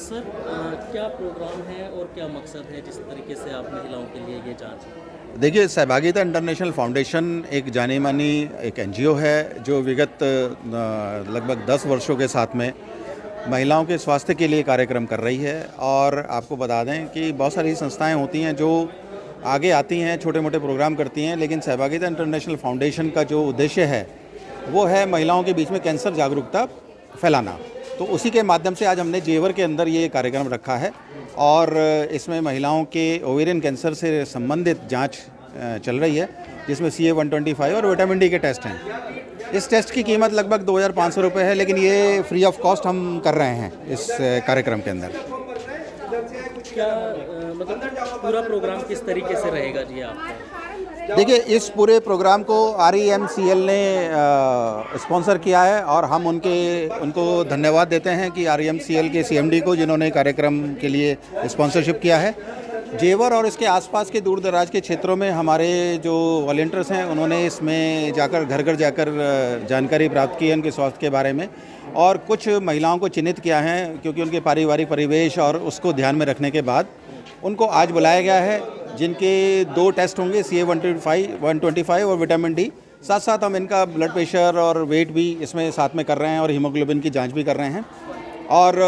Sir क्या programme है और क्या मकसद है जिस तरीके से आप महिलाओं के लिए ये जांच? देखिए, सहभागिता इंटरनेशनल फाउंडेशन एक जानी मानी एक एनजीओ है जो विगत लगभग 10 वर्षों के साथ में महिलाओं के स्वास्थ्य के लिए कार्यक्रम कर रही है। और आपको बता दें कि बहुत सारी संस्थाएं होती हैं जो आगे आती हैं, छोटे मोटे प्रोग्राम करती हैं, लेकिन सहभागिता इंटरनेशनल फाउंडेशन का जो उद्देश्य है वो है महिलाओं के बीच में कैंसर जागरूकता फैलाना। तो उसी के माध्यम से आज हमने जेवर के अंदर ये कार्यक्रम रखा है और इसमें महिलाओं के ओवेरियन कैंसर से संबंधित जांच चल रही है, जिसमें CA-125 और विटामिन डी के टेस्ट हैं। इस टेस्ट की कीमत लगभग 2,500 रुपये है, लेकिन ये फ्री ऑफ कॉस्ट हम कर रहे हैं इस कार्यक्रम के अंदर। क्या मतलब पूरा प्रोग्राम किस तरीके से रहेगा जी आपका? देखिए, इस पूरे प्रोग्राम को REMCL ने स्पॉन्सर किया है और हम उनको धन्यवाद देते हैं कि REMCL के CMD को, जिन्होंने कार्यक्रम के लिए स्पॉन्सरशिप किया है। जेवर और इसके आसपास के दूर दराज के क्षेत्रों में हमारे जो वॉलंटियर्स हैं उन्होंने इसमें जाकर घर घर जाकर जानकारी प्राप्त की है उनके स्वास्थ्य के बारे में, और कुछ महिलाओं को चिन्हित किया है क्योंकि उनके पारिवारिक परिवेश और उसको ध्यान में रखने के बाद उनको आज बुलाया गया है, जिनके 2 टेस्ट होंगे, CA-125 और विटामिन डी। साथ साथ हम इनका ब्लड प्रेशर और वेट भी इसमें साथ में कर रहे हैं और हीमोग्लोबिन की जांच भी कर रहे हैं। और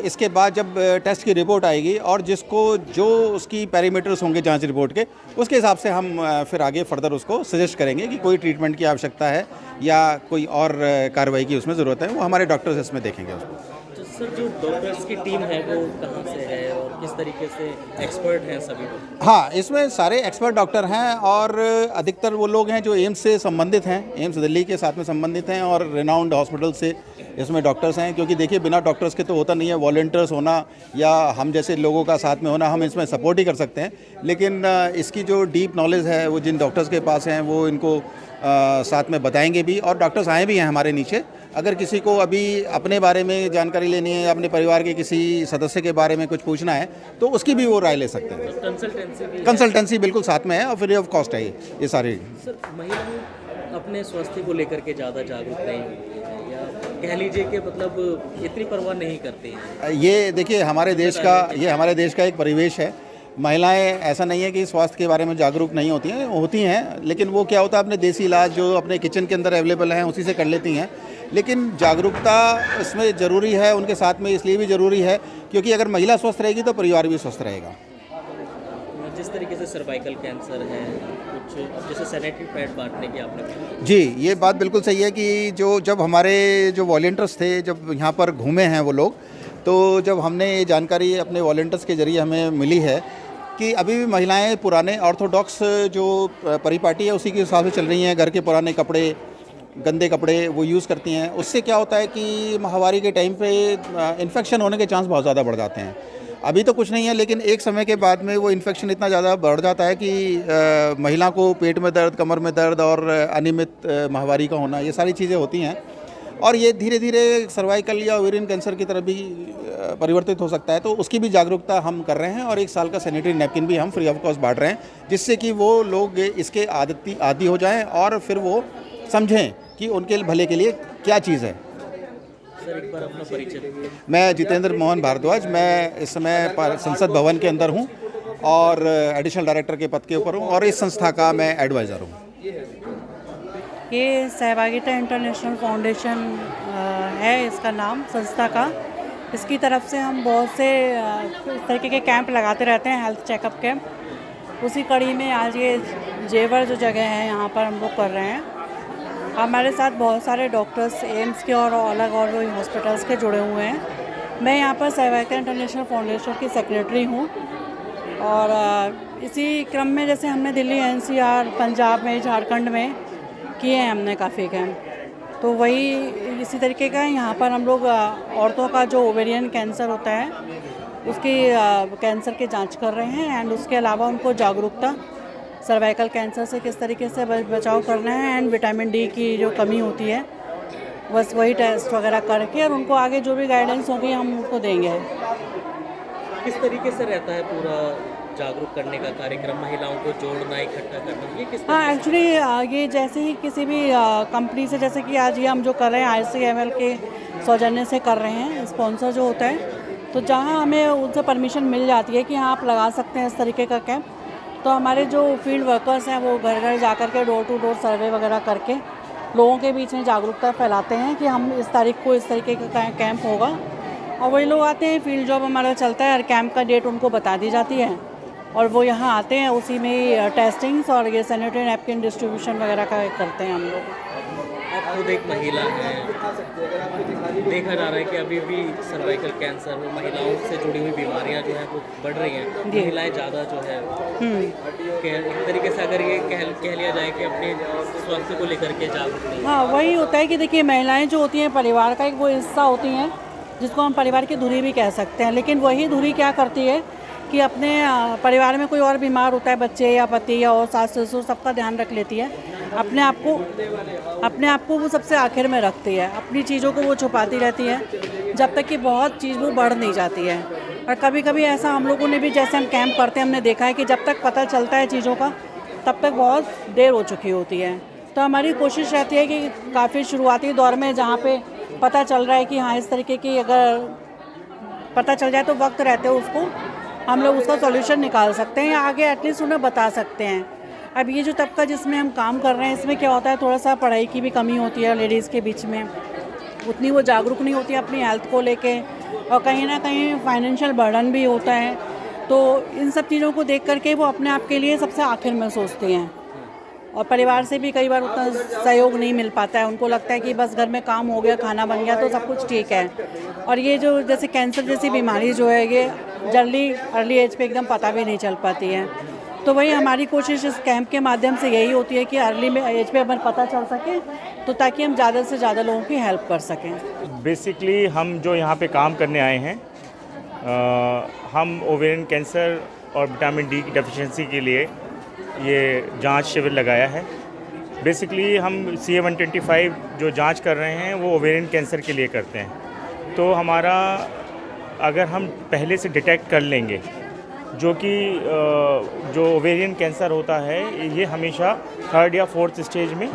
इसके बाद जब टेस्ट की रिपोर्ट आएगी और जिसको जो उसकी पैरामीटर्स होंगे जांच रिपोर्ट के, उसके हिसाब से हम फिर आगे फर्दर उसको सजेस्ट करेंगे कि कोई ट्रीटमेंट की आवश्यकता है या कोई और कार्रवाई की उसमें ज़रूरत है। वो हमारे डॉक्टर्स इसमें देखेंगे उसको। तो सर जो डॉक्टर्स की टीम है वो कहाँ से है और किस तरीके से एक्सपर्ट हैं सभी लोग? हाँ, इसमें सारे एक्सपर्ट डॉक्टर हैं और अधिकतर वो लोग हैं जो एम्स से संबंधित हैं, एम्स दिल्ली के साथ में संबंधित हैं और रेनाउंड हॉस्पिटल से इसमें डॉक्टर्स हैं। क्योंकि देखिए, बिना डॉक्टर्स के तो होता नहीं है, वॉलंटियर्स होना या हम जैसे लोगों का साथ में होना, हम इसमें सपोर्ट ही कर सकते हैं, लेकिन इसकी जो डीप नॉलेज है वो जिन डॉक्टर्स के पास हैं वो इनको साथ में बताएंगे भी। और डॉक्टर्स आए भी हैं हमारे नीचे, अगर किसी को अभी अपने बारे में जानकारी लेनी है या अपने परिवार के किसी सदस्य के बारे में कुछ पूछना है तो उसकी भी वो राय ले सकते हैं। कंसल्टेंसी बिल्कुल साथ में है और फ्री ऑफ कॉस्ट है ये सारी। सर, महिलाएं अपने स्वास्थ्य को लेकर के ज़्यादा जागरूक नहीं होती हैं या कह लीजिए कि मतलब इतनी परवाह नहीं करती हैं? ये देखिए, हमारे देश का एक परिवेश है। महिलाएं ऐसा नहीं है कि स्वास्थ्य के बारे में जागरूक नहीं होती हैं, लेकिन वो क्या होता है, अपने देसी इलाज जो अपने किचन के अंदर अवेलेबल हैं उसी से कर लेती हैं। लेकिन जागरूकता इसमें ज़रूरी है, उनके साथ में इसलिए भी ज़रूरी है क्योंकि अगर महिला स्वस्थ रहेगी तो परिवार भी स्वस्थ रहेगा। जिस तरीके से सर्वाइकल कैंसर है, कुछ अब जैसे सैनिटरी पैड बांटने की आपने जी, ये बात बिल्कुल सही है कि जब हमारे जो वॉलंटियर्स थे, जब यहाँ पर घूमे हैं वो लोग, तो जब हमने ये जानकारी अपने वॉलंटियर्स के ज़रिए हमें मिली है कि अभी भी महिलाएं पुराने ऑर्थोडॉक्स जो परिपाटी है उसी के हिसाब से चल रही हैं। घर के पुराने कपड़े, गंदे कपड़े वो यूज़ करती हैं। उससे क्या होता है कि माहवारी के टाइम पे इन्फेक्शन होने के चांस बहुत ज़्यादा बढ़ जाते हैं। अभी तो कुछ नहीं है, लेकिन एक समय के बाद में वो इन्फेक्शन इतना ज़्यादा बढ़ जाता है कि महिला को पेट में दर्द, कमर में दर्द और अनियमित माहवारी का होना, ये सारी चीज़ें होती हैं और ये धीरे धीरे सर्वाइकल या ओवेरियन कैंसर की तरफ भी परिवर्तित हो सकता है। तो उसकी भी जागरूकता हम कर रहे हैं और 1 साल का सैनिटरी नैपकिन भी हम फ्री ऑफ कॉस्ट बांट रहे हैं, जिससे कि वो लोग इसके आदी हो जाएं और फिर वो समझें कि उनके भले के लिए क्या चीज़ है। सर, एक बार अपना परिचय। मैं जितेंद्र मोहन भारद्वाज, मैं इस समय संसद भवन के अंदर हूँ और एडिशनल डायरेक्टर के पद के ऊपर हूँ और इस संस्था का मैं एडवाइज़र हूँ। ये सहभागिता इंटरनेशनल फाउंडेशन है इसका नाम, संस्था का। इसकी तरफ से हम बहुत से इस तरीके के कैंप लगाते रहते हैं, हेल्थ चेकअप कैंप। उसी कड़ी में आज ये जेवर जो जगह है यहाँ पर हम लोग कर रहे हैं। हमारे साथ बहुत सारे डॉक्टर्स एम्स के और अलग और हॉस्पिटल्स के जुड़े हुए हैं। मैं यहाँ पर सहभागिता इंटरनेशनल फाउंडेशन की सेक्रेटरी हूँ और इसी क्रम में जैसे हमने दिल्ली, NCR, पंजाब में, झारखंड में किए हैं हमने काफ़ी कैंप, तो वही इसी तरीके का यहाँ पर हम लोग औरतों का जो ओवेरियन कैंसर होता है उसकी कैंसर की जांच कर रहे हैं एंड उसके अलावा उनको जागरूकता सर्वाइकल कैंसर से किस तरीके से बचाव करना है एंड विटामिन डी की जो कमी होती है, बस वही टेस्ट वगैरह करके और उनको आगे जो भी गाइडेंस होगी हम उनको देंगे। किस तरीके से रहता है पूरा जागरूक करने का कार्यक्रम, महिलाओं को जोड़ना, इकट्ठा करना, ये किस? हाँ, एक्चुअली ये जैसे ही किसी भी कंपनी से, जैसे कि आज ये हम जो कर रहे हैं ICML के सौजन्य से कर रहे हैं, स्पॉन्सर जो होता है, तो जहाँ हमें उनसे परमिशन मिल जाती है कि हाँ आप लगा सकते हैं इस तरीके का कैंप, तो हमारे जो फील्ड वर्कर्स हैं वो घर घर जा कर के डोर टू डोर सर्वे वगैरह करके लोगों के बीच में जागरूकता फैलाते हैं कि हम इस तारीख को इस तरीके का कैंप होगा, और वही लोग आते हैं। फील्ड जॉब हमारा चलता है, हर कैंप का डेट उनको बता दी जाती है और वो यहाँ आते हैं, उसी में टेस्टिंग्स और ये सैनिटरी नैपकिन डिस्ट्रीब्यूशन वगैरह का करते हैं हम लोग। आप खुद एक महिला हैं, देखा जा रहा है कि अभी भी सर्वाइकल कैंसर और महिलाओं से जुड़ी हुई बीमारियां जो है वो बढ़ रही हैं, महिलाएं ज़्यादा जो है एक तरीके से अगर ये कह लिया जाए कि अपने स्वास्थ्य को लेकर के जागरूक नहीं। हाँ, वही होता है कि देखिए महिलाएं जो होती हैं परिवार का एक वो हिस्सा होती हैं, जिसको हम परिवार की धुरी भी कह सकते हैं, लेकिन वही धुरी क्या करती है कि अपने परिवार में कोई और बीमार होता है, बच्चे या पति या और सास ससुर, सबका ध्यान रख लेती है। अपने आप को वो सबसे आखिर में रखती है, अपनी चीज़ों को वो छुपाती रहती है जब तक कि बहुत चीज़ वो बढ़ नहीं जाती है। और कभी कभी ऐसा हम लोगों ने भी, जैसे हम कैंप करते हैं, हमने देखा है कि जब तक पता चलता है चीज़ों का तब तक बहुत देर हो चुकी होती है। तो हमारी कोशिश रहती है कि काफ़ी शुरुआती दौर में जहाँ पे पता चल रहा है कि हाँ इस तरीके की अगर पता चल जाए तो वक्त रहते हो उसको हम लोग उसका सॉल्यूशन निकाल सकते हैं या आगे एटलीस्ट उन्हें बता सकते हैं। अब ये जो तबका जिसमें हम काम कर रहे हैं, इसमें क्या होता है, थोड़ा सा पढ़ाई की भी कमी होती है लेडीज़ के बीच में, उतनी वो जागरूक नहीं होती है अपनी हेल्थ को लेके, और कहीं ना कहीं फाइनेंशियल बर्डन भी होता है। तो इन सब चीज़ों को देख करके वो अपने आप के लिए सबसे आखिर में सोचती हैं, और परिवार से भी कई बार उतना सहयोग नहीं मिल पाता है। उनको लगता है कि बस घर में काम हो गया, खाना बन गया तो सब कुछ ठीक है। और ये जो जैसे कैंसर जैसी बीमारी जो है ये जल्दी अर्ली एज पे एकदम पता भी नहीं चल पाती है। तो वही हमारी कोशिश इस कैंप के माध्यम से यही होती है कि अर्ली एज पे हमें पता चल सके, तो ताकि हम ज़्यादा से ज़्यादा लोगों की हेल्प कर सकें। बेसिकली हम जो यहाँ पे काम करने आए हैं, हम ओवेरियन कैंसर और विटामिन डी की डेफिशिएंसी के लिए ये जांच शिविर लगाया है। बेसिकली हम CA-125 जो जांच कर रहे हैं वो ओवेरियन कैंसर के लिए करते हैं। तो हमारा अगर हम पहले से डिटेक्ट कर लेंगे, जो कि जो ओवेरियन कैंसर होता है ये हमेशा 3rd या 4th स्टेज में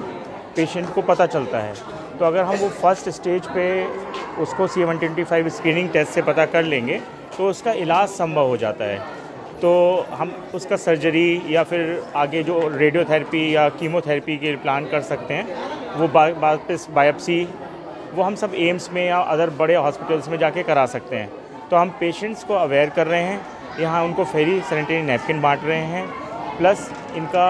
पेशेंट को पता चलता है। तो अगर हम वो फर्स्ट स्टेज पे उसको CA-125 स्क्रीनिंग टेस्ट से पता कर लेंगे तो उसका इलाज संभव हो जाता है। तो हम उसका सर्जरी या फिर आगे जो रेडियोथेरेपी या कीमोथेरेपी के प्लान कर सकते हैं। वो वापस बायोप्सी वो हम सब एम्स में या अदर बड़े हॉस्पिटल्स में जाके करा सकते हैं। तो हम पेशेंट्स को अवेयर कर रहे हैं, यहाँ उनको फ्री सैनिटरी नैपकिन बांट रहे हैं, प्लस इनका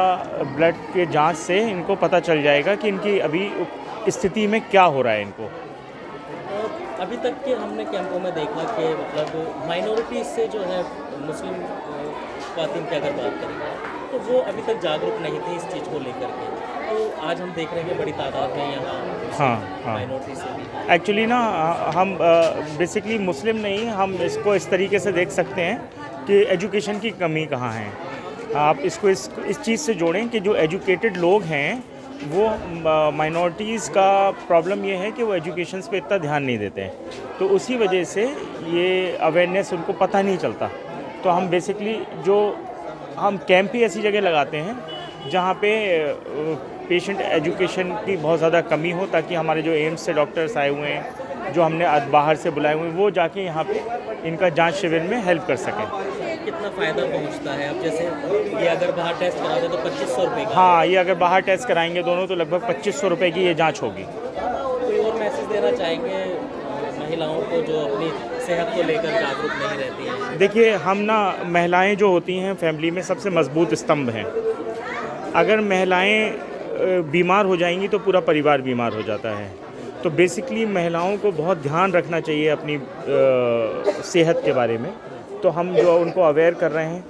ब्लड के जांच से इनको पता चल जाएगा कि इनकी अभी स्थिति में क्या हो रहा है इनको। अभी तक के हमने कैंपों में देखा कि मतलब माइनॉरिटीज़ से जो है मुस्लिम ख़वातीन की अगर बात करें तो वो अभी तक जागरूक नहीं थे इस चीज़ को लेकर के। तो आज हम देख रहे हैं कि बड़ी तादाद में यहाँ हाँ माइनॉरिटी से भी एक्चुअली ना हम बेसिकली मुस्लिम नहीं, हम इसको इस तरीके से देख सकते हैं कि एजुकेशन की कमी कहाँ है। आप इसको इस चीज़ से जोड़ें कि जो एजुकेटेड लोग हैं वो माइनॉरिटीज़ का प्रॉब्लम ये है कि वो एजुकेशन पे इतना ध्यान नहीं देते हैं, तो उसी वजह से ये अवेयरनेस उनको पता नहीं चलता। तो हम बेसिकली जो हम कैंप ही ऐसी जगह लगाते हैं जहाँ पे पेशेंट एजुकेशन की बहुत ज़्यादा कमी हो, ताकि हमारे जो एम्स से डॉक्टर्स आए हुए हैं, जो हमने बाहर से बुलाए हुए हैं, वो जाके यहाँ पे इनका जांच शिविर में हेल्प कर सकें। कितना फ़ायदा पहुंचता है? अब जैसे ये अगर बाहर टेस्ट कराते तो 2500 रुपये का। हाँ, ये अगर बाहर टेस्ट कराएंगे दोनों तो लगभग 2500 रुपये की ये जांच होगी। कोई और मैसेज देना चाहेंगे महिलाओं को जो अपनी सेहत को लेकर जागरूक नहीं रहती हैं? देखिए, हम ना महिलाएं जो होती हैं फैमिली में सबसे मजबूत स्तंभ हैं। अगर महिलाएं बीमार हो जाएंगी तो पूरा परिवार बीमार हो जाता है। तो बेसिकली महिलाओं को बहुत ध्यान रखना चाहिए अपनी सेहत के बारे में। तो हम जो उनको अवेयर कर रहे हैं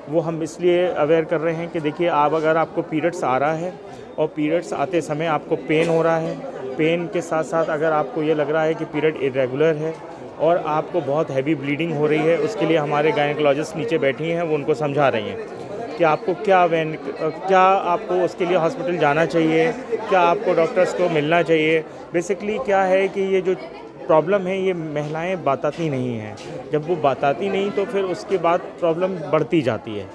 वो हम इसलिए अवेयर कर रहे हैं कि देखिए, आप अगर आपको पीरियड्स आ रहा है और पीरियड्स आते समय आपको पेन हो रहा है, पेन के साथ साथ अगर आपको ये लग रहा है कि पीरियड इरेगुलर है और आपको बहुत हैवी ब्लीडिंग हो रही है, उसके लिए हमारे गायनेकोलॉजिस्ट नीचे बैठी हैं, वो उनको समझा रही हैं कि आपको क्या आपको उसके लिए हॉस्पिटल जाना चाहिए, क्या आपको डॉक्टर्स को मिलना चाहिए। बेसिकली क्या है कि ये जो प्रॉब्लम है ये महिलाएं बताती नहीं हैं। जब वो बताती नहीं तो फिर उसके बाद प्रॉब्लम बढ़ती जाती है।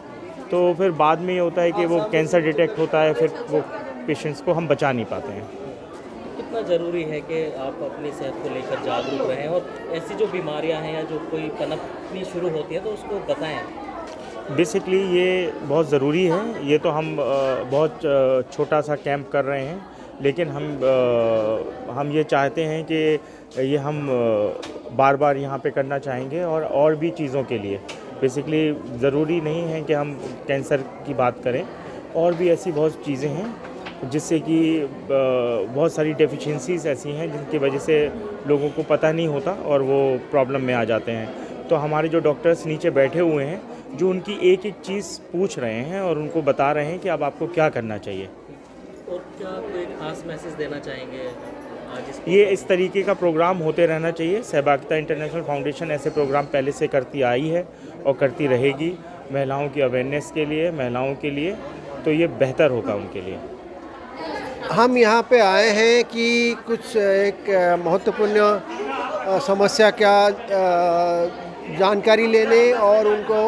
तो फिर बाद में ये होता है कि वो कैंसर डिटेक्ट होता है, फिर वो पेशेंट्स को हम बचा नहीं पाते हैं। कितना ज़रूरी है कि आप अपनी सेहत को लेकर जागरूक रहें और ऐसी जो बीमारियां हैं या जो कोई पनपनी शुरू होती है तो उसको बताएं? बेसिकली ये बहुत ज़रूरी है। ये तो हम बहुत छोटा सा कैंप कर रहे हैं, लेकिन हम ये चाहते हैं कि ये हम बार बार यहाँ पे करना चाहेंगे और भी चीज़ों के लिए। बेसिकली ज़रूरी नहीं है कि हम कैंसर की बात करें, और भी ऐसी बहुत चीज़ें हैं जिससे कि बहुत सारी डेफिशिएंसीज ऐसी हैं जिनकी वजह से लोगों को पता नहीं होता और वो प्रॉब्लम में आ जाते हैं। तो हमारे जो डॉक्टर्स नीचे बैठे हुए हैं जो उनकी एक एक चीज़ पूछ रहे हैं और उनको बता रहे हैं कि अब आपको क्या करना चाहिए। और क्या कोई खास मैसेज देना चाहेंगे आज ये इस तरीके का प्रोग्राम होते रहना चाहिए। सहभागिता इंटरनेशनल फाउंडेशन ऐसे प्रोग्राम पहले से करती आई है और करती रहेगी, महिलाओं की अवेयरनेस के लिए, महिलाओं के लिए, तो ये बेहतर होगा उनके लिए। हम यहाँ पे आए हैं कि कुछ एक महत्वपूर्ण समस्या का जानकारी लेने और उनको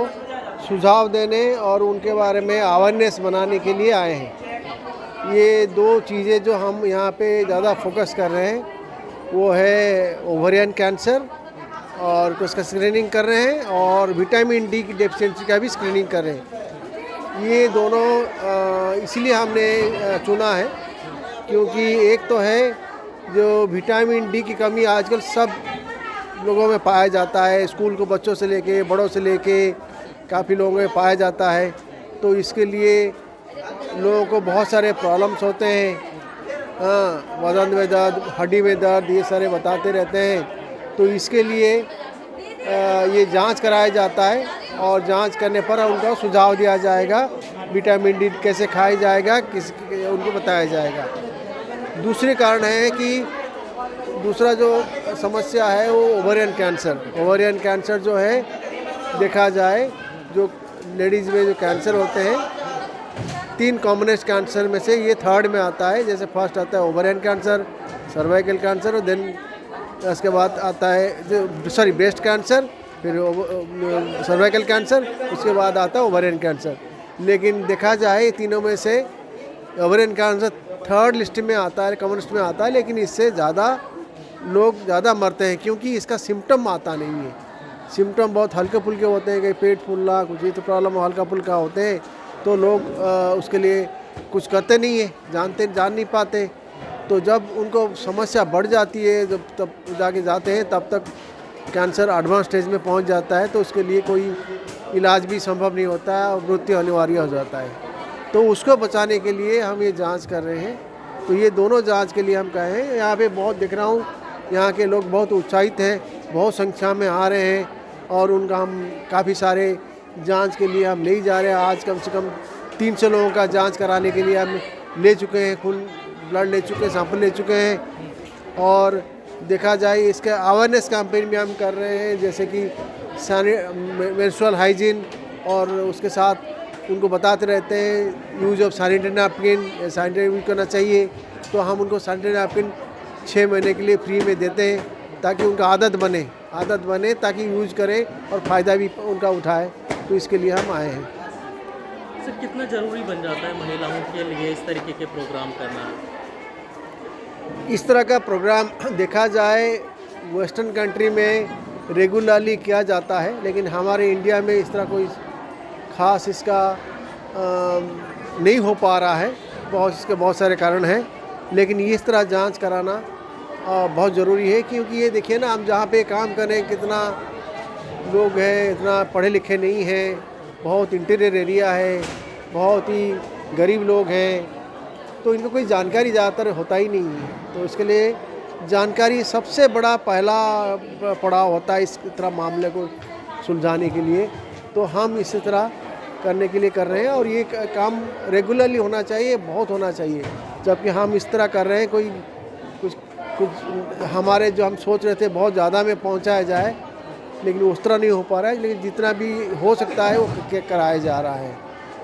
सुझाव देने और उनके बारे में अवेयरनेस बनाने के लिए आए हैं। ये दो चीज़ें जो हम यहाँ पे ज़्यादा फोकस कर रहे हैं वो है ओवरियन कैंसर और उसका स्क्रीनिंग कर रहे हैं, और विटामिन डी की डेफिशिएंसी का भी स्क्रीनिंग कर रहे हैं। ये दोनों इसलिए हमने चुना है क्योंकि एक तो है जो विटामिन डी की कमी आजकल सब लोगों में पाया जाता है, स्कूल को बच्चों से लेके बड़ों से लेके काफ़ी लोगों में पाया जाता है। तो इसके लिए लोगों को बहुत सारे प्रॉब्लम्स होते हैं, हाँ, बदन में दर्द, हड्डी में दर्द, ये सारे बताते रहते हैं। तो इसके लिए ये जांच कराया जाता है और जांच करने पर उनका सुझाव दिया जाएगा, विटामिन डी कैसे खाया जाएगा, उनको बताया जाएगा। दूसरे कारण है कि दूसरा जो समस्या है वो ओवरियन कैंसर। ओवरियन कैंसर जो है देखा जाए, जो लेडीज़ में जो कैंसर होते हैं, 3 कॉमनेस्ट कैंसर में से ये 3rd में आता है। जैसे फर्स्ट आता है ओवरियन कैंसर, सर्वाइकल कैंसर, और देन उसके बाद आता है ब्रेस्ट कैंसर, फिर सर्वाइकल कैंसर, उसके बाद आता है ओवरियन कैंसर। लेकिन देखा जाए तीनों में से ओवरियन कैंसर 3rd लिस्ट में आता है, कॉमनेस्ट में आता है, लेकिन इससे लोग ज़्यादा मरते हैं क्योंकि इसका सिम्टम आता नहीं है। सिम्टम बहुत हल्के फुल्के होते हैं, कहीं पेट फूलना, कुछ ये तो प्रॉब्लम हल्का फुल्का होते हैं, तो लोग उसके लिए कुछ करते नहीं है, जान नहीं पाते। तो जब उनको समस्या बढ़ जाती है, जब तब जाके जाते हैं, तब तक कैंसर एडवांस स्टेज में पहुंच जाता है, तो उसके लिए कोई इलाज भी संभव नहीं होता है और मृत्यु अनिवार्य हो जाता है। तो उसको बचाने के लिए हम ये जांच कर रहे हैं। तो ये दोनों जांच के लिए हम कहे हैं। यहाँ पे बहुत दिख रहा हूँ, यहाँ के लोग बहुत उत्साहित हैं, बहुत संख्या में आ रहे हैं और उनका हम काफ़ी सारे जांच के लिए हम ले जा रहे हैं। आज कम से कम 300 लोगों का जांच कराने के लिए हम ले चुके हैं, खून ब्लड ले चुके हैं, सैंपल ले चुके हैं। और देखा जाए इसके अवेयरनेस कैंपेन भी हम कर रहे हैं, जैसे कि मेंस्ट्रुअल हाइजीन, और उसके साथ उनको बताते रहते हैं use of sanitary napkin, sanitary use करना चाहिए। तो हम उनको सैनिटरी नैपकिन 6 महीने के लिए फ्री में देते हैं ताकि उनका आदत बने ताकि यूज करें और फ़ायदा भी उनका उठाए। तो इसके लिए हम आए हैं। सर, कितना ज़रूरी बन जाता है महिलाओं के लिए इस तरीके के प्रोग्राम करना? इस तरह का प्रोग्राम देखा जाए वेस्टर्न कंट्री में रेगुलरली किया जाता है, लेकिन हमारे इंडिया में इस तरह कोई ख़ास इसका नहीं हो पा रहा है। इसके बहुत सारे कारण हैं, लेकिन इस तरह जांच कराना बहुत ज़रूरी है। क्योंकि ये देखिए ना, हम जहाँ पे काम कर रहे हैं, कितना लोग हैं, इतना पढ़े लिखे नहीं हैं, बहुत इंटीरियर एरिया है, बहुत ही गरीब लोग हैं, तो इनको कोई जानकारी ज़्यादातर होता ही नहीं है। तो इसके लिए जानकारी सबसे बड़ा पहला पड़ाव होता है इस तरह मामले को सुलझाने के लिए। तो हम इसी तरह करने के लिए कर रहे हैं और ये काम रेगुलरली होना चाहिए, बहुत होना चाहिए। जबकि हम इस तरह कर रहे हैं, कुछ हमारे जो हम सोच रहे थे बहुत ज़्यादा में पहुंचाया जाए, लेकिन उस तरह नहीं हो पा रहा है। लेकिन जितना भी हो सकता है वो कराया जा रहा है।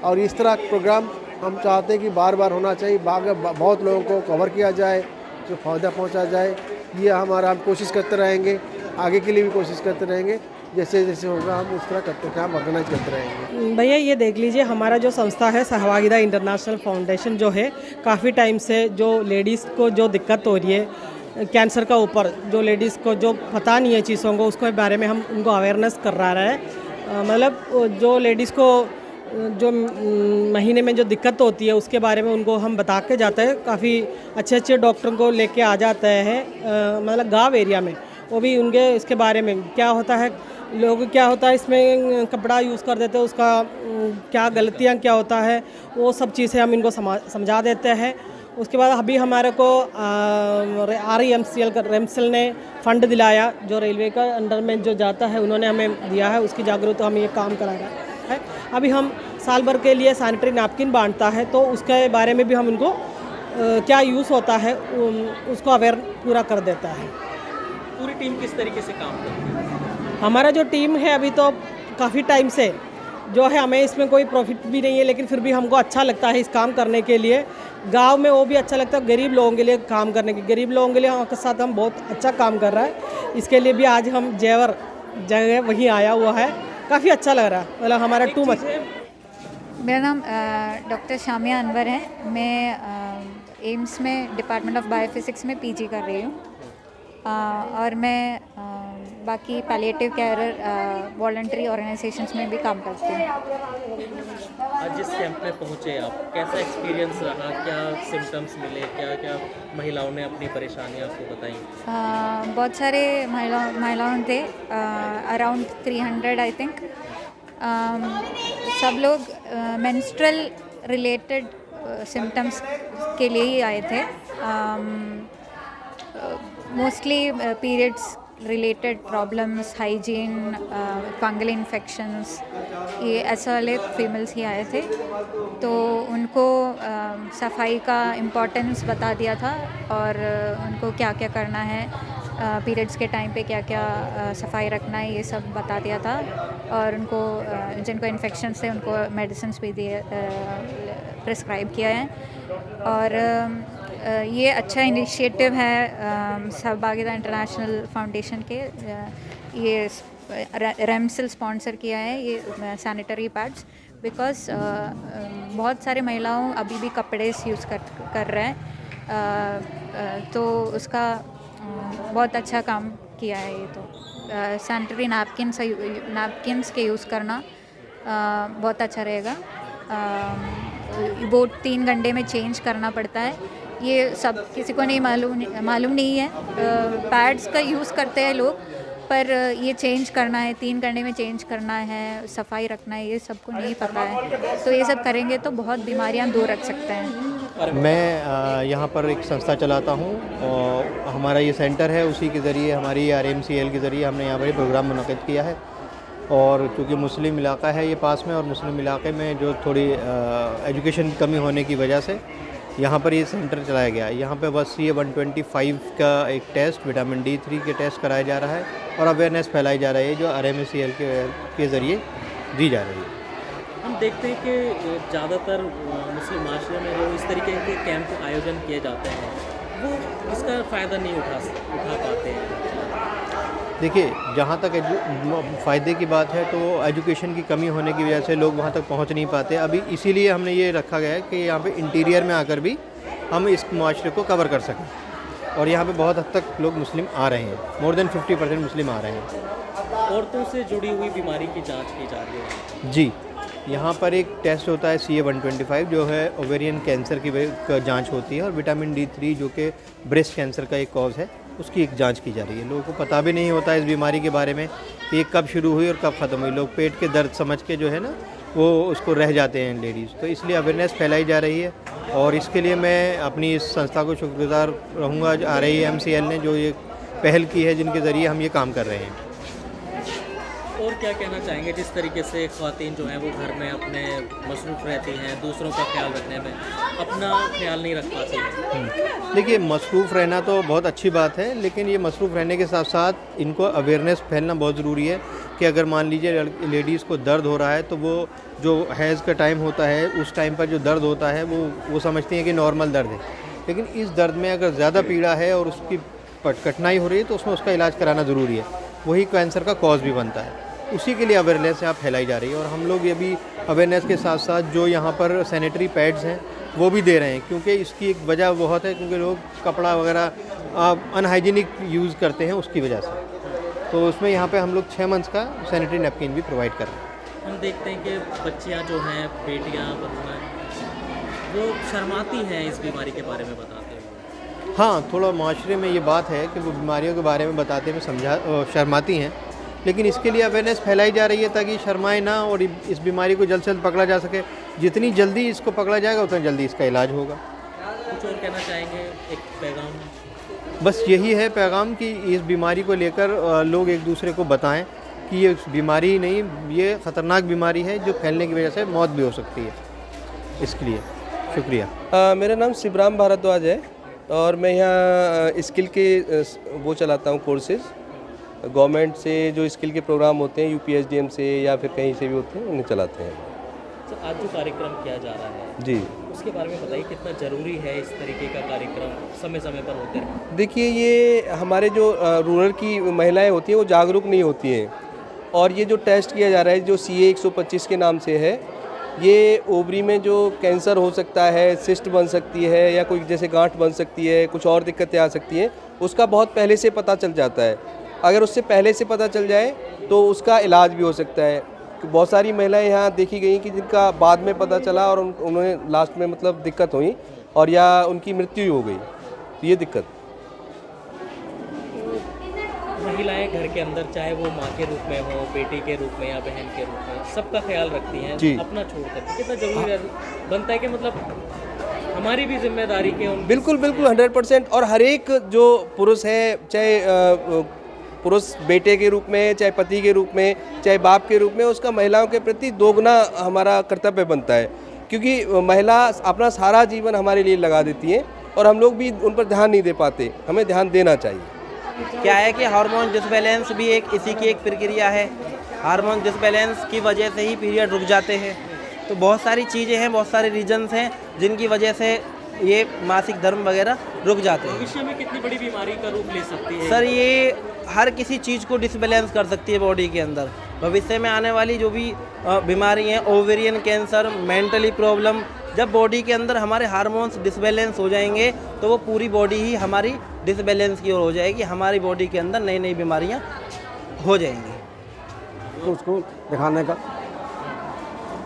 और इस तरह प्रोग्राम हम चाहते हैं कि बार बार होना चाहिए, बहुत लोगों को कवर किया जाए, जो फ़ायदा पहुंचा जाए। ये हम कोशिश करते रहेंगे, आगे के लिए भी कोशिश करते रहेंगे। जैसे जैसे होगा हम उस तरह करते काम ऑर्गेनाइज करते रहेंगे। भैया ये देख लीजिए, हमारा जो संस्था है सहभागिता इंटरनेशनल फाउंडेशन जो है, काफ़ी टाइम से जो लेडीज़ को जो दिक्कत हो रही है कैंसर का ऊपर, जो लेडीज़ को जो पता नहीं है चीज़ों को, उसके बारे में हम उनको अवेयरनेस कर रहा है। मतलब जो लेडीज़ को जो महीने में जो दिक्कत होती है उसके बारे में उनको हम बता के जाते हैं। काफ़ी अच्छे अच्छे डॉक्टर को लेके आ जाते हैं, मतलब गांव एरिया में, वो भी उनके इसके बारे में क्या होता है, लोग क्या होता है इसमें कपड़ा यूज़ कर देते हैं, उसका क्या गलतियाँ क्या होता है, वो सब चीज़ें हम इनको समझा देते हैं। उसके बाद अभी हमारे को REMCL रेमसेल ने फ़ंड दिलाया, जो रेलवे का अंडर में जो जाता है उन्होंने हमें दिया है, उसकी जागरूकता हम ये काम करा रहे हैं। अभी हम साल भर के लिए सैनिटरी नैपकिन बांटता है, तो उसके बारे में भी हम उनको क्या यूज़ होता है उसको अवेयर पूरा कर देता है। पूरी टीम किस तरीके से काम करती है? हमारा जो टीम है अभी तो काफ़ी टाइम से जो है, हमें इसमें कोई प्रॉफिट भी नहीं है, लेकिन फिर भी हमको अच्छा लगता है इस काम करने के लिए। गांव में वो भी अच्छा लगता है, गरीब लोगों के लिए काम करने के, गरीब लोगों के लिए के साथ हम बहुत अच्छा काम कर रहा है। इसके लिए भी आज हम जेवर जगह वहीं आया हुआ है, काफ़ी अच्छा लग रहा है। मतलब हमारा टू मच। मेरा नाम डॉक्टर शामिया अनवर है। मैं एम्स में डिपार्टमेंट ऑफ बायोफिज़िक्स में PG कर रही हूँ, और मैं बाकी पैलिएटिव केयर वॉलंटरी ऑर्गेनाइजेशंस में भी काम करती हूँ। आज जिस कैंप में पहुँचे आप, कैसा एक्सपीरियंस रहा? क्या सिम्टम्स मिले? क्या क्या महिलाओं ने अपनी परेशानियाँ आपको बताई? बहुत सारे महिलाओं थे, अराउंड 300 आई थिंक। सब लोग मेंस्ट्रुअल रिलेटेड सिम्टम्स के लिए ही आए थे। Mostly periods related problems, hygiene, fungal infections, ये ऐसा वाले फीमेल्स ही आए थे। तो उनको सफाई का इम्पोर्टेंस बता दिया था, और उनको क्या क्या करना है, पीरियड्स के टाइम पे क्या क्या सफाई रखना है, ये सब बता दिया था। और उनको जिनको इन्फेक्शन थे उनको मेडिसिन भी दिए, प्रिस्क्राइब किया है। और ये अच्छा इनिशिएटिव है सहभागिता इंटरनेशनल फाउंडेशन के। ये रेमसेल स्पॉन्सर किया है ये सैनिटरी पैड्स, बिकॉज बहुत सारे महिलाओं अभी भी कपड़े यूज़ कर रहे हैं, तो उसका बहुत अच्छा काम किया है ये। तो सैनिटरी नैपकिन्स के यूज़ करना बहुत अच्छा रहेगा। वो 3 घंटे में चेंज करना पड़ता है, ये सब किसी को नहीं मालूम नहीं है। पैड्स का यूज़ करते हैं लोग, पर ये चेंज करना है, 3 घंटे में चेंज करना है, सफाई रखना है, ये सबको नहीं पता है। तो ये सब करेंगे तो बहुत बीमारियां दूर रख सकते हैं। मैं यहाँ पर एक संस्था चलाता हूँ, और हमारा ये सेंटर है, उसी के ज़रिए हमारी REMCL के ज़रिए हमने यहाँ पर ये प्रोग्राम मुनक़िद किया है। और चूँकि मुस्लिम इलाका है ये पास में, और मुस्लिम इलाके में जो थोड़ी एजुकेशन की कमी होने की वजह से यहाँ पर ये सेंटर चलाया गया है। यहाँ पे बस ये 125 का एक टेस्ट, विटामिन D3 के टेस्ट कराया जा रहा है, और अवेयरनेस फैलाई जा रही है जो REMCL के ज़रिए दी जा रही है। हम देखते हैं कि ज़्यादातर मुस्लिम माशरे में जो इस तरीके के कैंप आयोजन किए जाते हैं, वो इसका फ़ायदा नहीं उठा पाते हैं। देखिए, जहाँ तक फ़ायदे की बात है तो एजुकेशन की कमी होने की वजह से लोग वहाँ तक पहुँच नहीं पाते। अभी इसीलिए हमने ये रखा गया है कि यहाँ पे इंटीरियर में आकर भी हम इस माशरे को कवर कर सकें, और यहाँ पे बहुत हद तक लोग मुस्लिम आ रहे हैं, मोर देन 50% मुस्लिम आ रहे हैं। औरतों से जुड़ी हुई बीमारी की जाँच की जा रही है जी। यहाँ पर एक टेस्ट होता है CA-125 जो है ओवेरियन कैंसर की जांच होती है, और विटामिन D3 जो कि ब्रेस्ट कैंसर का एक कॉज है, उसकी एक जांच की जा रही है। लोगों को पता भी नहीं होता इस बीमारी के बारे में कि ये कब शुरू हुई और कब ख़त्म हुई। लोग पेट के दर्द समझ के जो है ना वो उसको रह जाते हैं लेडीज़। तो इसलिए अवेयरनेस फैलाई जा रही है, और इसके लिए मैं अपनी इस संस्था को शुक्रगुजार रहूँगा REMCL ने जो ये पहल की है, जिनके ज़रिए हम ये काम कर रहे हैं। और क्या कहना चाहेंगे, जिस तरीके से ख़वातीन जो हैं वो घर में अपने मसरूफ़ रहती हैं, दूसरों का ख्याल रखने में अपना ख्याल नहीं रख पाती हैं? देखिए, मसरूफ़ रहना तो बहुत अच्छी बात है, लेकिन ये मसरूफ़ रहने के साथ साथ इनको अवेयरनेस फैलना बहुत ज़रूरी है कि अगर मान लीजिए लेडीज़ को दर्द हो रहा है, तो वो जो हैज़ का टाइम होता है उस टाइम पर जो दर्द होता है वो समझती हैं कि नॉर्मल दर्द है, लेकिन इस दर्द में अगर ज़्यादा पीड़ा है और उसकी कठिनाई हो रही है तो उसमें उसका इलाज कराना ज़रूरी है। वही कैंसर का कॉज भी बनता है। उसी के लिए अवेयरनेस यहाँ फैलाई जा रही है। और हम लोग ये भी अवेयरनेस के साथ साथ जो यहाँ पर सैनिटरी पैड्स हैं वो भी दे रहे हैं, क्योंकि इसकी एक वजह बहुत है, क्योंकि लोग कपड़ा वगैरह अनहाइजीनिक यूज़ करते हैं उसकी वजह से। तो उसमें यहाँ पे हम लोग 6 मंथ्स का सैनिटरी नैपकिन भी प्रोवाइड कर रहे हैं। हम देखते हैं कि बच्चियां जो हैं, बेटियां, बहुएं, वो शर्माती हैं इस बीमारी के बारे में बताते हुए। हाँ, थोड़ा माशरे में ये बात है कि वो बीमारियों के बारे में बताते में शर्माती हैं, लेकिन इसके लिए अवेयरनेस फैलाई जा रही है ताकि शर्माए ना और इस बीमारी को जल्द से जल्द पकड़ा जा सके। जितनी जल्दी इसको पकड़ा जाएगा उतना जल्दी इसका इलाज होगा। कुछ और कहना चाहेंगे, एक पैगाम? बस यही है पैगाम कि इस बीमारी को लेकर लोग एक दूसरे को बताएं कि ये बीमारी नहीं, ये ख़तरनाक बीमारी है जो फैलने की वजह से मौत भी हो सकती है। इसके लिए शुक्रिया। मेरा नाम शिवराम भारद्वाज है और मैं यहाँ स्किल के वो चलाता हूँ कोर्सेज। गवर्नमेंट से जो स्किल के प्रोग्राम होते हैं UPSDM से या फिर कहीं से भी होते हैं उन्हें चलाते हैं। तो आज जो कार्यक्रम किया जा रहा है जी, उसके बारे में बताइए, कितना ज़रूरी है इस तरीके का कार्यक्रम समय समय पर होते हैं? देखिए, ये हमारे जो रूरल की महिलाएं होती हैं वो जागरूक नहीं होती हैं, और ये जो टेस्ट किया जा रहा है जो CA 125 के नाम से है, ये ओवरी में जो कैंसर हो सकता है, सिस्ट बन सकती है या कोई जैसे गांठ बन सकती है, कुछ और दिक्कतें आ सकती हैं, उसका बहुत पहले से पता चल जाता है। अगर उससे पहले से पता चल जाए तो उसका इलाज भी हो सकता है। बहुत सारी महिलाएं यहाँ देखी गई कि जिनका बाद में पता चला और उन्हें लास्ट में मतलब दिक्कत हुई और या उनकी मृत्यु हो गई। तो ये दिक्कत महिलाएं घर के अंदर, चाहे वो माँ के रूप में हो, बेटी के रूप में या बहन के रूप में, सबका ख्याल रखती हैं जी। अपना छोड़कर। कितना जरूरी बनता है कि मतलब हमारी भी जिम्मेदारी के बिल्कुल 100%। और हर एक जो पुरुष है, चाहे पुरुष बेटे के रूप में, चाहे पति के रूप में, चाहे बाप के रूप में, उसका महिलाओं के प्रति दोगुना हमारा कर्तव्य बनता है, क्योंकि महिला अपना सारा जीवन हमारे लिए लगा देती हैं और हम लोग भी उन पर ध्यान नहीं दे पाते। हमें ध्यान देना चाहिए। क्या है कि हार्मोन डिसबैलेंस भी इसी की एक प्रक्रिया है। हार्मोन डिसबैलेंस की वजह से ही पीरियड रुक जाते हैं। तो बहुत सारी चीज़ें हैं, बहुत सारे रीजंस हैं जिनकी वजह से ये मासिक धर्म वगैरह रुक जाते हैं। भविष्य में कितनी बड़ी बीमारी का रूप ले सकती है? सर, ये हर किसी चीज़ को डिसबैलेंस कर सकती है बॉडी के अंदर। भविष्य में आने वाली जो भी बीमारी हैं, ओवेरियन कैंसर, मेंटली प्रॉब्लम, जब बॉडी के अंदर हमारे हार्मोन्स डिसबैलेंस हो जाएंगे तो वो पूरी बॉडी ही हमारी डिसबैलेंस की ओर हो जाएगी। हमारी बॉडी के अंदर नई नई बीमारियां हो जाएंगी। तो उसको दिखाने का।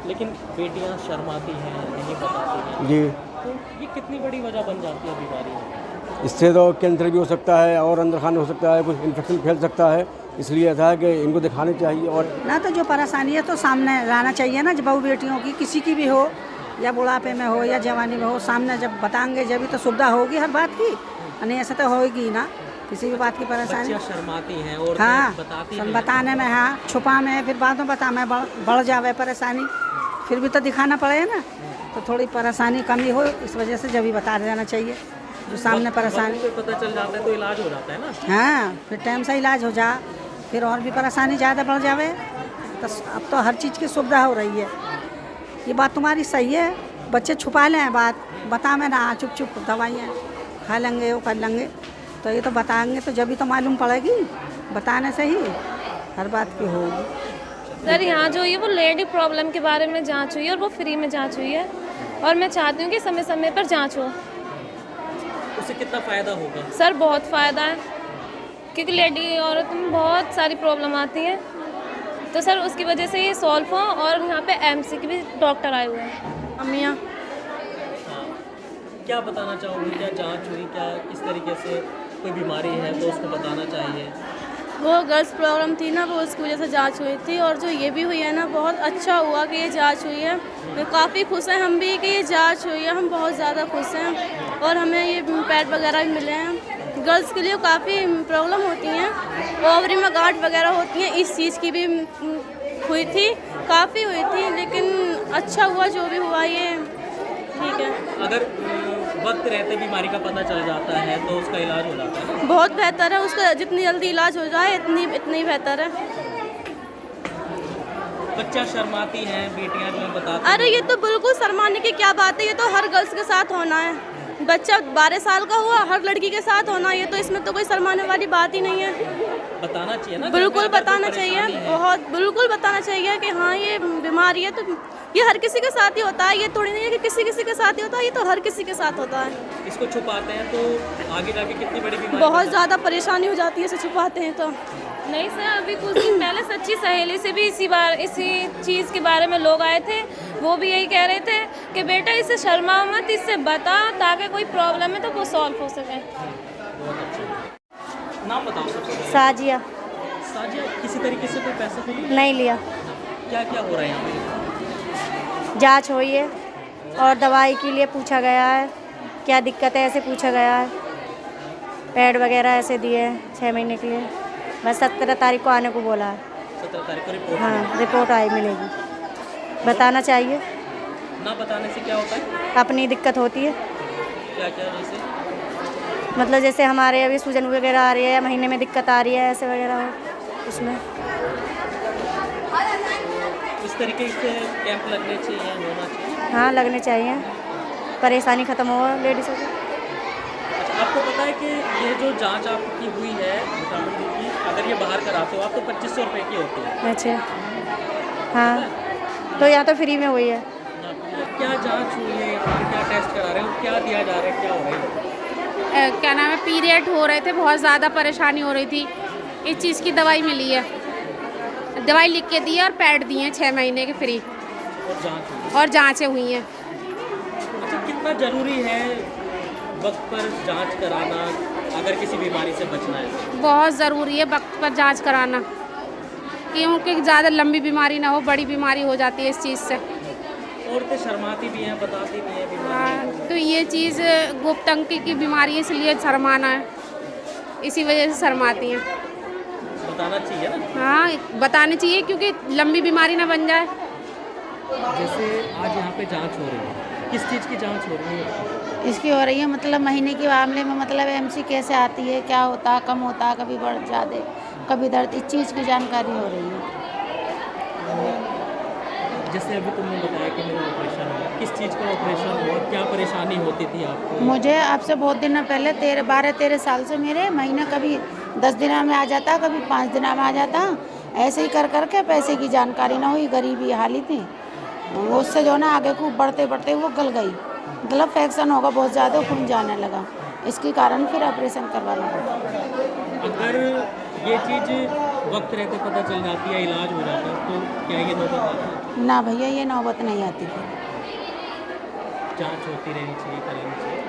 लेकिन बेटियां शर्माती हैं, नहीं बताती हैं जी, तो ये कितनी बड़ी वजह बन जाती है बीमारी में? इससे तो कैंसर भी हो सकता है और अंदर खाने हो सकता है, कुछ इन्फेक्शन फैल सकता है। इसलिए ऐसा है कि इनको दिखाने चाहिए। और ना तो जो परेशानी है तो सामने लाना चाहिए ना, जब बहू बेटियों की किसी की भी हो, या बुढ़ापे में हो या जवानी में हो, सामने जब बताएंगे जब तो सुविधा होगी हर बात की। नहीं ऐसा तो होगी ना किसी भी बात की परेशानी। शर्माती हैं और हाँ, बताती सब बताने में, हाँ छुपा में, फिर बाद में बता में बढ़ जावे परेशानी, फिर भी तो दिखाना पड़ेगा ना। तो थोड़ी परेशानी कमी हो, इस वजह से जब भी बता देना चाहिए जो सामने परेशानी। पता चल जाता है तो इलाज हो जाता है ना। हाँ, फिर टाइम से इलाज हो जा, फिर और भी परेशानी ज़्यादा बढ़ जावे। तो अब तो हर चीज़ की सुविधा हो रही है। ये बात तुम्हारी सही है, बच्चे छुपा लें बात, बता में ना, चुप चुप दवाइयाँ खा लेंगे, वो कर लेंगे। तो ये तो बताएंगे तो जब भी तो मालूम पड़ेगी, बताने से ही हर बात की होगी। सर, यहाँ जो ये वो लेडी प्रॉब्लम के बारे में जांच हुई है और वो फ्री में जांच हुई है, और मैं चाहती हूँ कि समय समय पर जांच हो। उससे कितना फ़ायदा होगा? सर, बहुत फ़ायदा है, क्योंकि लेडी औरत में बहुत सारी प्रॉब्लम आती हैं। तो सर उसकी वजह से ये सॉल्व हो, और यहाँ पे MC के भी डॉक्टर आए हुए हैं। अम्मियाँ, क्या बताना चाहोगे? क्या जांच हुई? क्या किस तरीके से कोई बीमारी है तो उसको बताना चाहिए? वो गर्ल्स प्रॉब्लम थी ना, वो उसकी वजह से जांच हुई थी, और जो ये भी हुई है ना, बहुत अच्छा हुआ कि ये जांच हुई है। काफ़ी खुश हैं हम भी कि ये जांच हुई है, हम बहुत ज़्यादा खुश हैं। और हमें ये पैड वगैरह भी मिले हैं। गर्ल्स के लिए काफ़ी प्रॉब्लम होती हैं, ओवरी में गांठ वगैरह होती हैं, इस चीज़ की भी हुई थी, काफ़ी हुई थी, लेकिन अच्छा हुआ जो भी हुआ, ये ठीक है। अगर वक्त रहते बीमारी का पता चल जाता है तो उसका इलाज हो जाता है? बहुत बेहतर है, उसका जितनी जल्दी इलाज हो जाए इतनी बेहतर है। बच्चा शर्माती हैं, बेटियां जो है बताती। अरे ये तो बिल्कुल शर्माने की क्या बात है, ये तो हर गर्ल्स के साथ होना है। बच्चा 12 साल का हुआ, हर लड़की के साथ होना, ये तो इसमें तो कोई शर्माने वाली बात ही नहीं है। बताना चाहिए ना, बिल्कुल बताना चाहिए, बहुत बिल्कुल बताना चाहिए कि हाँ ये बीमारी है, तो ये हर किसी के साथ ही होता है, ये थोड़ी नहीं है कि किसी किसी के साथ ही होता है, ये तो हर किसी के साथ होता है। इसको छुपाते हैं तो आगे जाके कितनी बड़ी बीमारी बहुत ज़्यादा परेशानी हो जाती है इसे छुपाते हैं तो। नहीं सर, अभी कुछ दिन पहले सच्ची सहेली से भी इसी चीज़ के बारे में लोग आए थे, वो भी यही कह रहे थे कि बेटा इससे शर्मा मत, इससे बता, ताकि कोई प्रॉब्लम है तो वो सॉल्व हो सके। नाम बताओ सबसे पहले। साजिया। साजिया, किसी तरीके से कोई पैसे तो नहीं लिया। क्या क्या हो रहा है यहाँ पे? जांच हुई है और दवाई के लिए पूछा गया है, क्या दिक्कत है ऐसे पूछा गया है, पैड वगैरह ऐसे दिए हैं 6 महीने के लिए। बस 17 तारीख को आने को बोला है। 17 तारीख को रिपोर्ट? हाँ, रिपोर्ट आई मिलेगी। बताना चाहिए। ना बताने से क्या होता है? अपनी दिक्कत होती है। क्या क्या जैसे? मतलब जैसे हमारे अभी सूजन वगैरह आ रही है, महीने में दिक्कत आ रही है, ऐसे वगैरह हो उसमें। इस तरीके से कैंप लगने चाहिए, होना चाहिए। हाँ, लगने चाहिए, परेशानी ख़त्म हो लेडीज़ों को। अच्छा, आपको पता है कि ये जो जांच आपकी हुई है विटामिन डी की, अगर ये बाहर कराते हो आप तो 2500 रुपये की होती है। अच्छा, हाँ, तो यहाँ तो फ्री में हुई है। क्या जांच हुई है यहाँ पे, क्या टेस्ट करा रहे हो, क्या दिया जा रहा है, क्या हो रहा है? क्या नाम है, पीरियड हो रहे थे, बहुत ज़्यादा परेशानी हो रही थी, इस चीज़ की दवाई मिली है, दवाई लिख के दी है और पैड दिए हैं 6 महीने के फ्री, और जांचें हुई हैं। अच्छा, कितना ज़रूरी है वक्त पर जांच कराना अगर किसी बीमारी से बचना है? बहुत ज़रूरी है वक्त पर जांच कराना, क्योंकि ज़्यादा लंबी बीमारी ना हो, बड़ी बीमारी हो जाती है इस चीज़ से। औरतें शर्माती भी हैं, बताती नहीं है बीमारी। हाँ, तो ये चीज़ गुप्त अंग की बीमारी है, इसलिए शर्माना है, इसी वजह से शर्माती हैं। बताना चाहिए ना? हाँ, बतानी चाहिए, क्योंकि लंबी बीमारी ना बन जाए। जैसे आज यहाँ पे जांच हो रही है, किस चीज़ की जांच हो रही है? इसकी हो रही है, मतलब महीने के मामले में, मतलब MC कैसे आती है, क्या होता है, कम होता है, कभी बढ़ ज़्यादा, कभी दर्द, इस चीज़ की जानकारी हो रही है। जैसे अभी तुमने बताया कि मेरा ऑपरेशन हुआ, किस चीज़ का ऑपरेशन हुआ, क्या परेशानी होती थी आपको? मुझे आपसे बहुत दिन पहले 12-13 साल से मेरे महीना कभी 10 दिन में आ जाता, कभी 5 दिन में आ जाता, ऐसे ही कर करके पैसे की जानकारी ना हुई, गरीबी हाली थी, उससे जो ना आगे खूब बढ़ते बढ़ते वो गल गई, मतलब इन्फेक्शन होगा बहुत ज़्यादा, खून जाने लगा, इसके कारण फिर ऑपरेशन करवाना पड़ा। अगर ये चीज़ वक्त रहते पता चल जाती है, इलाज हो जाता है, तो क्या ये नौबत आती है? ना भैया, ये नौबत नहीं आती फिर। जांच होती रहनी चाहिए, करानी चाहिए।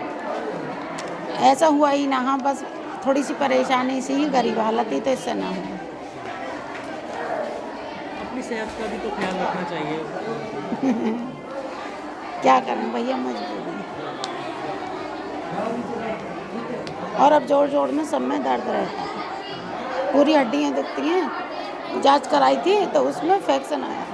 ऐसा हुआ ही ना, हाँ, बस थोड़ी सी परेशानी से ही, गरीब हालत ही, तो इससे ना हुआ। अपनी सेहत का भी तो ख्याल रखना चाहिए। क्या करें भैया, मजबूरी है। और अब जोड़ जोड़ में सब में दर्द रहता है, पूरी हड्डियाँ दिखती हैं। जांच कराई थी तो उसमें इन्फेक्शन आया।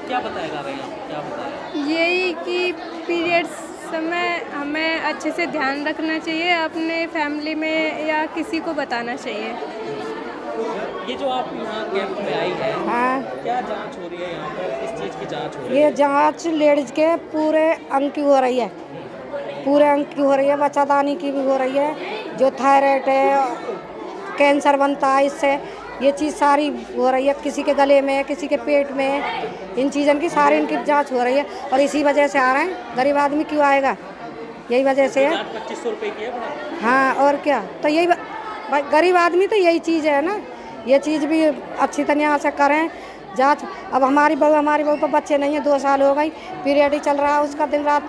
क्या बताएगा भैया, क्या बताएगा? यही कि पीरियड्स समय हमें अच्छे से ध्यान रखना चाहिए, अपने फैमिली में या किसी को बताना चाहिए। ये जो आप यहाँ कैंप में आई है, हाँ, क्या जांच हो रही है यहाँ पर, किस चीज़ की जांच हो रही है? ये जांच लेडीज के पूरे अंग की हो रही है, पूरे अंग की हो रही है, बच्चादानी की भी हो रही है, जो थायराइड है, कैंसर बनता है इससे, ये चीज़ सारी हो रही है, किसी के गले में, किसी के पेट में, इन चीज़ों की सारी इनकी जांच हो रही है, और इसी वजह से आ रहे हैं। गरीब आदमी क्यों आएगा, यही वजह से है। 2500 रुपये की है। हाँ, और क्या, तो यही गरीब आदमी तो यही चीज़ है ना, ये चीज़ भी अच्छी तरह से करें जांच। अब हमारी बहू पर बच्चे नहीं है, 2 साल हो गई, पीरियड ही चल रहा है उसका दिन रात,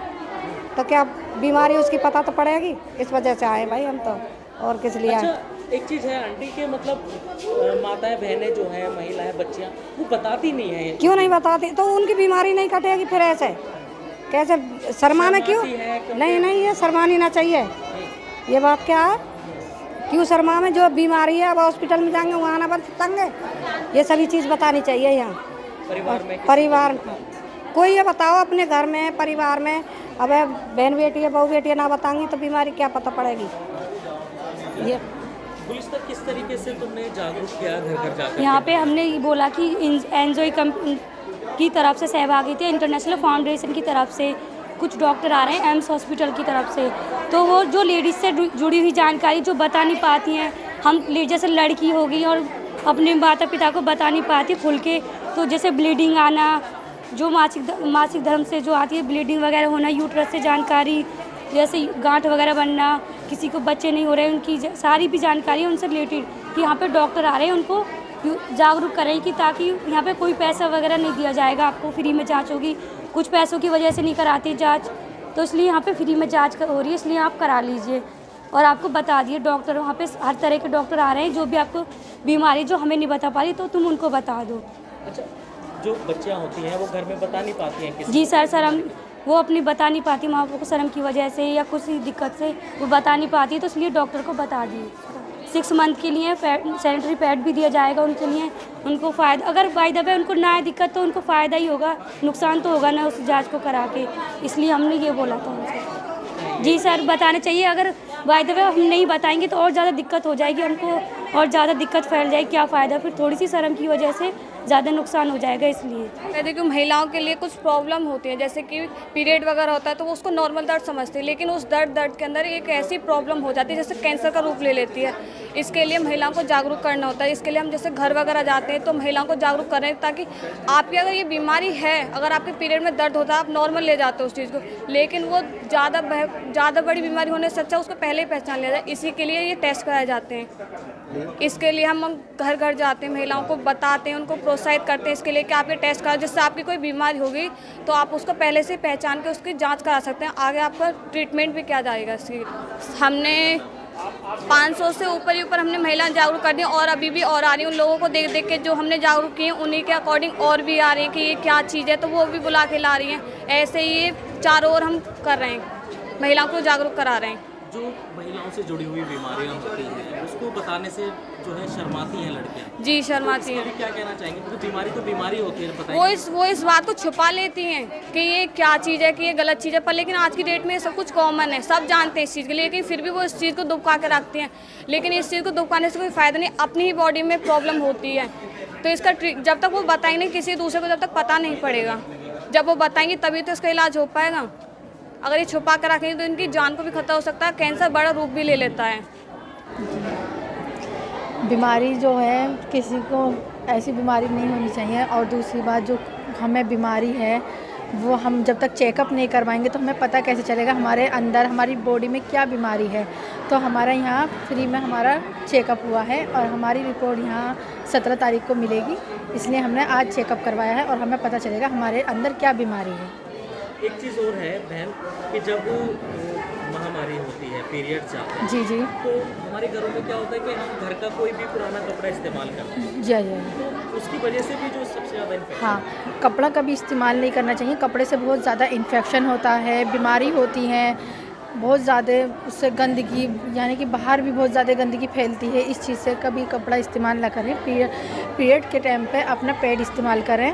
तो क्या बीमारी उसकी पता तो पड़ेगी, इस वजह से आए भाई हम तो, और किस लिए आए। एक चीज़ है आंटी के, मतलब माताएं बहनें जो हैं, महिलाएं, बच्चियां, वो बताती नहीं है। क्यों नहीं बताती, तो उनकी बीमारी नहीं कटेगी फिर, ऐसे कैसे शर्माना, क्यों नहीं, ये शर्मानी ना चाहिए, ये बात क्या है, क्यों शर्मा में, जो बीमारी है अब हॉस्पिटल में जाएंगे वहाँ ना बताएंगे, ये सभी चीज़ बतानी चाहिए यहाँ परिवार में। कोई ये बताओ अपने घर में, परिवार में, अब बहन बेटी है, बहू बेटी है, ना बताएंगी तो बीमारी क्या पता पड़ेगी। ये पुलिस तक किस तरीके से तुमने जागरूक किया घर घर जाकर? यहाँ पे हमने ये बोला कि एनजॉय की तरफ से सहभागी थे, इंटरनेशनल फाउंडेशन की तरफ से कुछ डॉक्टर आ रहे हैं एम्स हॉस्पिटल की तरफ से, तो वो जो लेडीज़ से जुड़ी हुई जानकारी जो बता नहीं पाती हैं, हम जैसे लड़की हो गई और अपने माता पिता को बता नहीं पाती खुल के, तो जैसे ब्लीडिंग आना, जो मासिक धर्म से जो आती है ब्लीडिंग वगैरह होना, यूट्रस से जानकारी, जैसे गांठ वगैरह बनना, किसी को बच्चे नहीं हो रहे उनकी सारी भी जानकारी उनसे रिलेटेड कि यहाँ पे डॉक्टर आ रहे हैं, उनको जागरूक करें कि ताकि यहाँ पे कोई पैसा वगैरह नहीं दिया जाएगा, आपको फ्री में जांच होगी। कुछ पैसों की वजह से नहीं कराती जांच, तो इसलिए यहाँ पे फ्री में जांच हो रही है, इसलिए आप करा लीजिए। और आपको बता दिए डॉक्टर, वहाँ पे हर तरह के डॉक्टर आ रहे हैं, जो भी आपको बीमारी जो हमें नहीं बता पा रही तो तुम उनको बता दो। अच्छा, जो बच्चियाँ होती हैं वो घर में बता नहीं पाती हैं? जी सर, हम वो अपनी बता नहीं पाती, माँ बाप को शर्म की वजह से या कुछ दिक्कत से वो बता नहीं पाती, तो इसलिए डॉक्टर को बता दिए। 6 मंथ के लिए सैनिटरी पैड भी दिया जाएगा उनके लिए, उनको फ़ायदा, अगर बाय द वे उनको ना है दिक्कत तो उनको फ़ायदा ही होगा, नुकसान तो होगा ना उस जांच को करा के, इसलिए हमने ये बोला था उनसे। जी सर, बताना चाहिए, अगर बाय द वे हम नहीं बताएंगे तो और ज़्यादा दिक्कत हो जाएगी हमको, और ज़्यादा दिक्कत फैल जाएगी, क्या फ़ायदा, फिर थोड़ी सी शर्म की वजह से ज़्यादा नुकसान हो जाएगा। इसलिए देखिए, महिलाओं के लिए कुछ प्रॉब्लम होती है, जैसे कि पीरियड वगैरह होता है तो वो उसको नॉर्मल दर्द समझती है, लेकिन उस दर्द के अंदर एक ऐसी प्रॉब्लम हो जाती है जैसे कैंसर का रूप ले लेती है। इसके लिए महिलाओं को जागरूक करना होता है। इसके लिए हम जैसे घर वगैरह जाते हैं तो महिलाओं को जागरूक करें, ताकि आपकी अगर ये बीमारी है, अगर आपके पीरियड में दर्द होता है, आप नॉर्मल ले जाते हो उस चीज़ को, लेकिन वो ज़्यादा बड़ी बीमारी होने से अच्छा उसको पहले ही पहचान लिया जाए। इसी के लिए ये टेस्ट कराए जाते हैं। इसके लिए हम घर घर जाते हैं, महिलाओं को बताते हैं, उनको प्रोत्साहित करते हैं इसके लिए कि आप ये टेस्ट कराओ, जिससे आपकी कोई बीमारी होगी तो आप उसको पहले से पहचान के उसकी जांच करा सकते हैं, आगे आपका ट्रीटमेंट भी किया जाएगा। इसकी हमने 500 से ऊपर हमने महिलाएं जागरूक कर दी, और अभी भी और आ रही हैं। उन लोगों को देख देख के जो हमने जागरूक किए उन्हीं के अकॉर्डिंग और भी आ रही हैं कि ये क्या चीज़ है, तो वो भी बुला के ला रही हैं। ऐसे ही ये चारों ओर हम कर रहे हैं, महिलाओं को जागरूक करा रहे हैं। जो महिलाओं से जुड़ी हुई बीमारियां होती हैं उसको बताने से जो है शर्माती हैं लड़कियां। जी, शर्माती हैं। क्या कहना चाहेंगे, क्योंकि बीमारी तो बीमारी होती है, पता वो इस बात को छुपा लेती हैं कि ये क्या चीज़ है, कि ये गलत चीज़ है, पर लेकिन आज की डेट में ये सब कुछ कॉमन है, सब जानते हैं इस चीज़ के लिए, लेकिन फिर भी वो इस चीज़ को दुबका के रखती हैं। लेकिन इस चीज़ को दुबकाने से कोई फ़ायदा नहीं, अपनी ही बॉडी में प्रॉब्लम होती है, तो इसका जब तक वो बताएंगे किसी दूसरे को, जब तक पता नहीं पड़ेगा, जब वो बताएंगे तभी तो इसका इलाज हो पाएगा। अगर ये छुपा कर रखेंगे तो इनकी जान को भी खतरा हो सकता है, कैंसर बड़ा रूप भी ले लेता है। बीमारी जो है किसी को ऐसी बीमारी नहीं होनी चाहिए, और दूसरी बात जो हमें बीमारी है वो हम जब तक चेकअप नहीं करवाएंगे तो हमें पता कैसे चलेगा हमारे अंदर हमारी बॉडी में क्या बीमारी है। तो हमारा यहाँ फ्री में हमारा चेकअप हुआ है और हमारी रिपोर्ट यहाँ 17 तारीख को मिलेगी, इसलिए हमने आज चेकअप करवाया है और हमें पता चलेगा हमारे अंदर क्या बीमारी है। एक चीज़ और है बहन कि जब महामारी होती है, पीरियड्स आते हैं, जी जी, तो हमारे घरों में क्या होता है कि हम घर का कोई भी पुराना कपड़ा इस्तेमाल करते हैं, जी जी, तो उसकी वजह से भी जो सबसे ज़्यादा इन्फेक्शन। हाँ, कपड़ा कभी इस्तेमाल नहीं करना चाहिए, कपड़े से बहुत ज़्यादा इन्फेक्शन होता है, बीमारी होती है बहुत ज़्यादा, उससे गंदगी यानी कि बाहर भी बहुत ज़्यादा गंदगी फैलती है। इस चीज़ से कभी कपड़ा इस्तेमाल ना करें। पीरियड के टाइम पे अपना पैड इस्तेमाल करें।